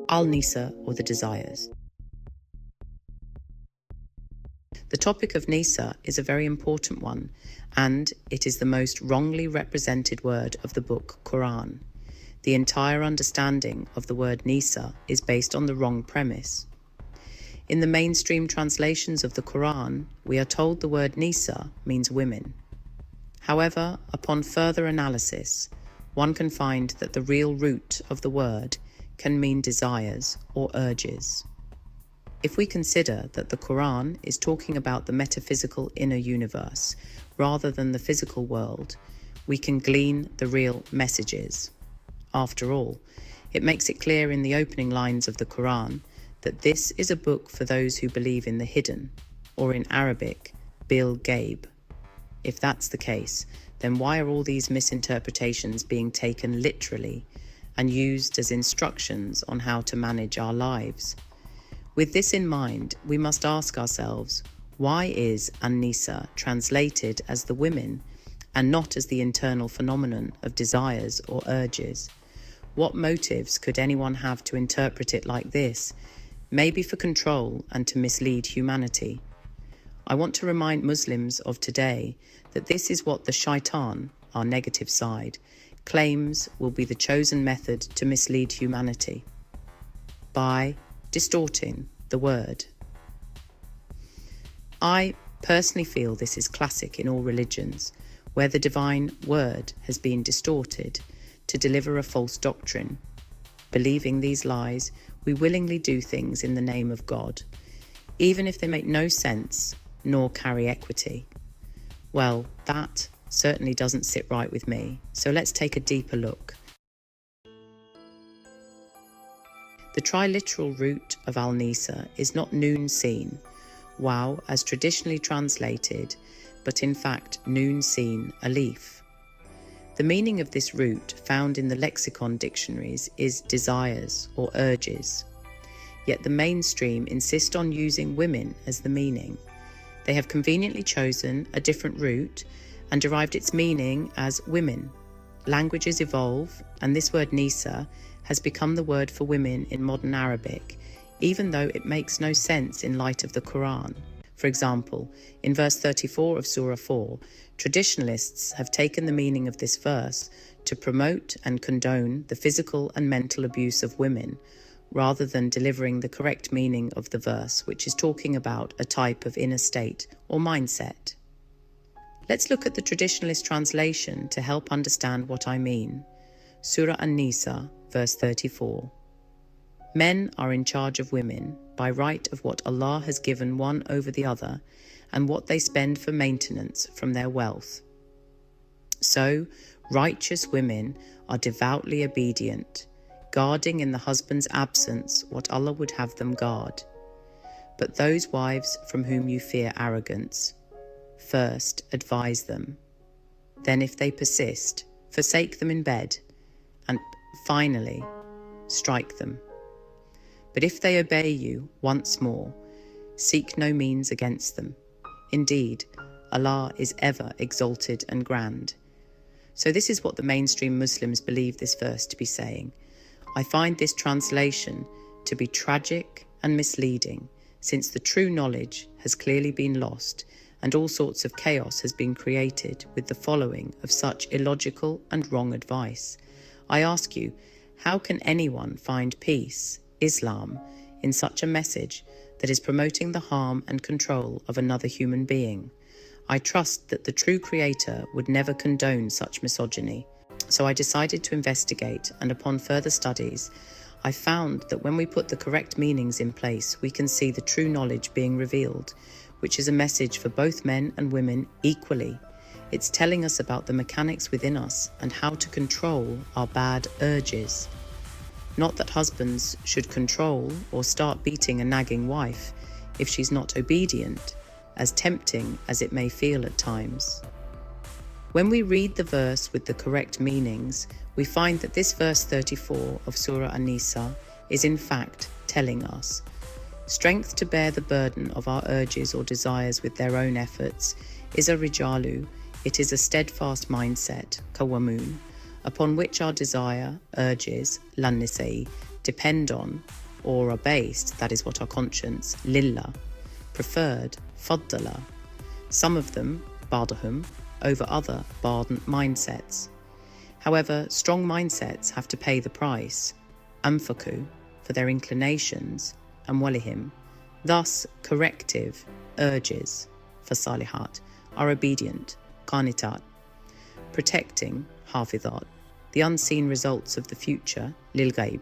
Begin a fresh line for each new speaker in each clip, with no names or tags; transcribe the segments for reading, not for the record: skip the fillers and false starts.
Al-Nisa, or the desires. The topic of Nissa is a very important one, and it is the most wrongly represented word of the book Quran. The entire understanding of the word Nissa is based on the wrong premise. In the mainstream translations of the Quran, we are told the word Nissa means women. However, upon further analysis, one can find that the real root of the word can mean desires or urges. If we consider that the Quran is talking about the metaphysical inner universe rather than the physical world, we can glean the real messages. After all, it makes it clear in the opening lines of the Quran that this is a book for those who believe in the hidden, or in Arabic, bil gaib. If that's the case, then why are all these misinterpretations being taken literally and used as instructions on how to manage our lives? With this in mind, we must ask ourselves, why is An-Nisa translated as the women and not as the internal phenomenon of desires or urges? What motives could anyone have to interpret it like this? Maybe for control and to mislead humanity. I want to remind Muslims of today that this is what the shaitan, our negative side, claims will be the chosen method to mislead humanity by distorting the word. I personally feel this is classic in all religions, where the divine word has been distorted to deliver a false doctrine. Believing these lies, we willingly do things in the name of God, even if they make no sense nor carry equity. Well, that certainly doesn't sit right with me, so let's take a deeper look. The triliteral root of Al-Nisa is not noon seen, wow as traditionally translated, but in fact noon seen alif. The meaning of this root found in the lexicon dictionaries is desires or urges, yet the mainstream insist on using women as the meaning. They have conveniently chosen a different root and derived its meaning as women. Languages evolve, and this word Nisa has become the word for women in modern Arabic, even though it makes no sense in light of the Quran. For example, in verse 34 of Surah 4, traditionalists have taken the meaning of this verse to promote and condone the physical and mental abuse of women, rather than delivering the correct meaning of the verse, which is talking about a type of inner state or mindset. Let's look at the traditionalist translation to help understand what I mean. Surah An-Nisa, verse 34. Men are in charge of women by right of what Allah has given one over the other and what they spend for maintenance from their wealth. So, righteous women are devoutly obedient, guarding in the husband's absence what Allah would have them guard. But those wives from whom you fear arrogance, first advise them. Then if they persist, forsake them in bed, and finally strike them. But if they obey you once more, seek no means against them. Indeed, Allah is ever exalted and grand. So this is what the mainstream Muslims believe this verse to be saying. I find this translation to be tragic and misleading, since the true knowledge has clearly been lost and all sorts of chaos has been created with the following of such illogical and wrong advice. I ask you, how can anyone find peace, Islam, in such a message that is promoting the harm and control of another human being? I trust that the true Creator would never condone such misogyny. So I decided to investigate, and upon further studies, I found that when we put the correct meanings in place, we can see the true knowledge being revealed, which is a message for both men and women equally. It's telling us about the mechanics within us and how to control our bad urges. Not that husbands should control or start beating a nagging wife if she's not obedient, as tempting as it may feel at times. When we read the verse with the correct meanings, we find that this verse 34 of Surah An-Nisa is in fact telling us strength to bear the burden of our urges or desires with their own efforts is a rijalu, it is a steadfast mindset, kawamun, upon which our desire, urges, An-Nisa, depend on, or are based, that is what our conscience, lillah, preferred, faddala, some of them, ba'dahum, over other ba'd mindsets. However, strong mindsets have to pay the price, anfaku, for their inclinations, amwalihim. Thus, corrective urges, for salihat, are obedient, qanitat, protecting, hafidhat, the unseen results of the future, lil ghaib,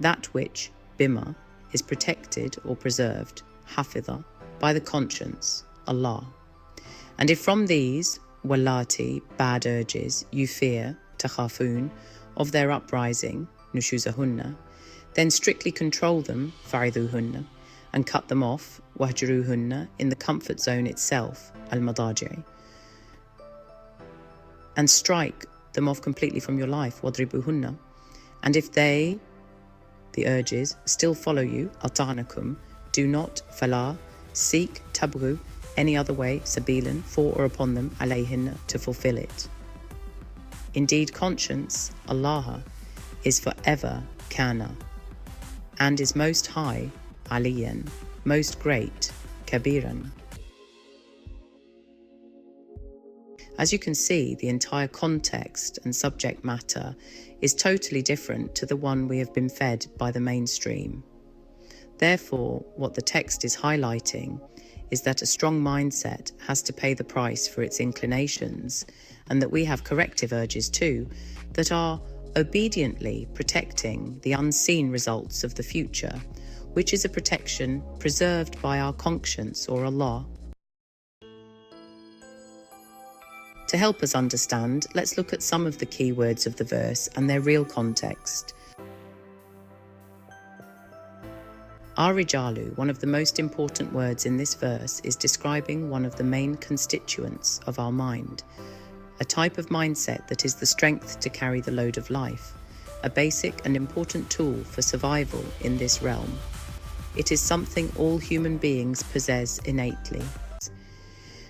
that which, bima, is protected or preserved, hafidha, by the conscience, Allah. And if from these, wallati, bad urges, you fear, takhafun, of their uprising, nushuzahunna, then strictly control them, faridhuhunna, and cut them off, wahjuruhunna, in the comfort zone itself, al-madaji, and strike them off completely from your life, wadribuhunna. And if they, the urges, still follow you, ata'anakum, do not, fala, seek, tabru, any other way, sabilan, for or upon them, alayhinna, to fulfill it. Indeed, conscience, Allah, is forever kana, and is most high, aliyan, most great, kabiran. As you can see, the entire context and subject matter is totally different to the one we have been fed by the mainstream. Therefore, what the text is highlighting is that a strong mindset has to pay the price for its inclinations, and that we have corrective urges too, that are obediently protecting the unseen results of the future, which is a protection preserved by our conscience or Allah. To help us understand, let's look at some of the key words of the verse and their real context. Ar-rijalu, one of the most important words in this verse, is describing one of the main constituents of our mind, a type of mindset that is the strength to carry the load of life, a basic and important tool for survival in this realm. It is something all human beings possess innately.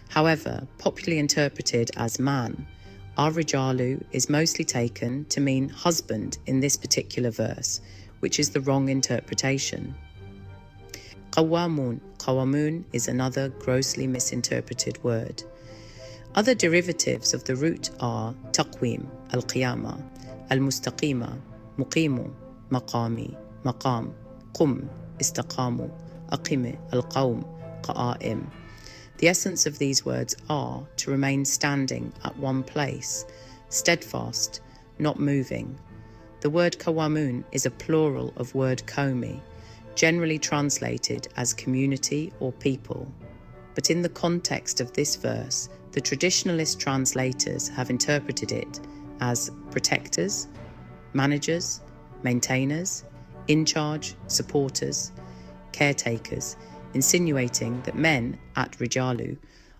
However, popularly interpreted as man, ar-rijalu is mostly taken to mean husband in this particular verse, which is the wrong interpretation. Qawamun is another grossly misinterpreted word. Other derivatives of the root are taqwim, al-qiyama, al-mustaqima, muqimu, maqami, maqam, qum, istaqamu, aqimi, al-qawm, qa'aim. The essence of these words are to remain standing at one place, steadfast, not moving. The word qawamun is a plural of word qawmi, generally translated as community or people. But in the context of this verse, the traditionalist translators have interpreted it as protectors, managers, maintainers, in charge, supporters, caretakers, insinuating that men at rijalu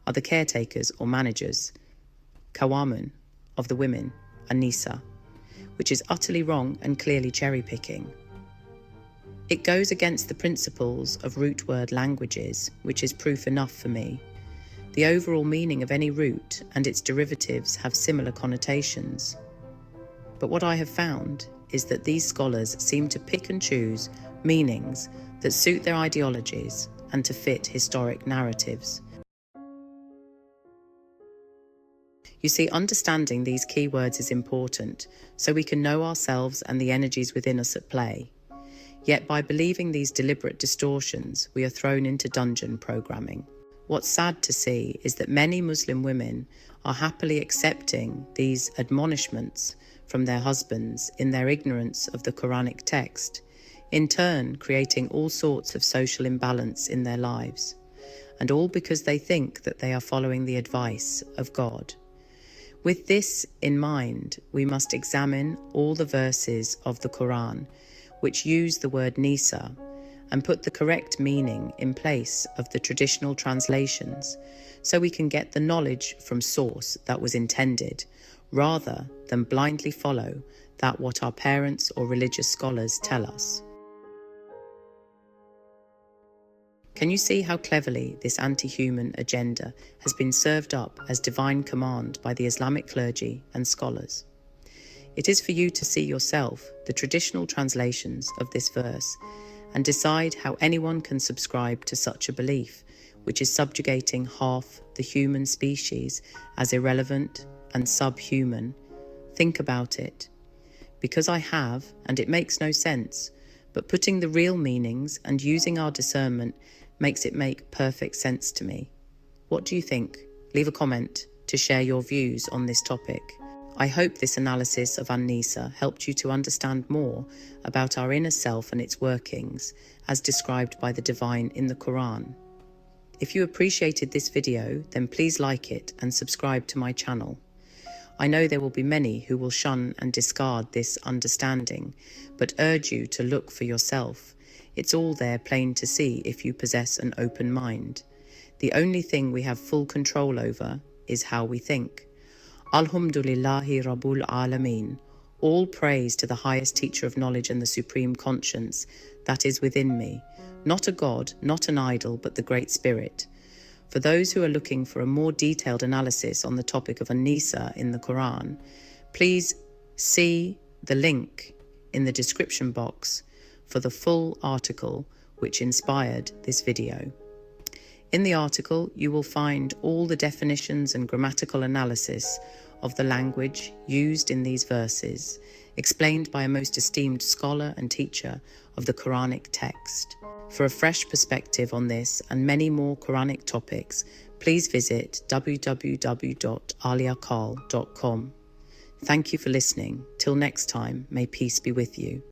are the caretakers or managers, qawamun, of the women, An-Nisa, which is utterly wrong and clearly cherry-picking. It goes against the principles of root word languages, which is proof enough for me. The overall meaning of any root and its derivatives have similar connotations. But what I have found is that these scholars seem to pick and choose meanings that suit their ideologies and to fit historic narratives. You see, understanding these key words is important so we can know ourselves and the energies within us at play. Yet by believing these deliberate distortions, we are thrown into dungeon programming. What's sad to see is that many Muslim women are happily accepting these admonishments from their husbands in their ignorance of the Quranic text, in turn creating all sorts of social imbalance in their lives, and all because they think that they are following the advice of God. With this in mind, we must examine all the verses of the Quran which use the word Nissa and put the correct meaning in place of the traditional translations, so we can get the knowledge from source that was intended, rather than blindly follow that what our parents or religious scholars tell us. Can you see how cleverly this anti-human agenda has been served up as divine command by the Islamic clergy and scholars? It is for you to see yourself the traditional translations of this verse and decide how anyone can subscribe to such a belief, which is subjugating half the human species as irrelevant and subhuman. Think about it. Because I have, and it makes no sense, but putting the real meanings and using our discernment makes it make perfect sense to me. What do you think? Leave a comment to share your views on this topic. I hope this analysis of An-Nisa helped you to understand more about our inner self and its workings, as described by the divine in the Quran. If you appreciated this video, then please like it and subscribe to my channel. I know there will be many who will shun and discard this understanding, but urge you to look for yourself. It's all there plain to see if you possess an open mind. The only thing we have full control over is how we think. Alhamdulillahi Rabbul Alameen. All praise to the highest teacher of knowledge and the supreme conscience that is within me. Not a god, not an idol, but the Great Spirit. For those who are looking for a more detailed analysis on the topic of An-Nisa in the Quran, please see the link in the description box for the full article which inspired this video. In the article, you will find all the definitions and grammatical analysis of the language used in these verses, explained by a most esteemed scholar and teacher of the Quranic text. For a fresh perspective on this and many more Quranic topics, please visit www.aliakal.com. Thank you for listening. Till next time, may peace be with you.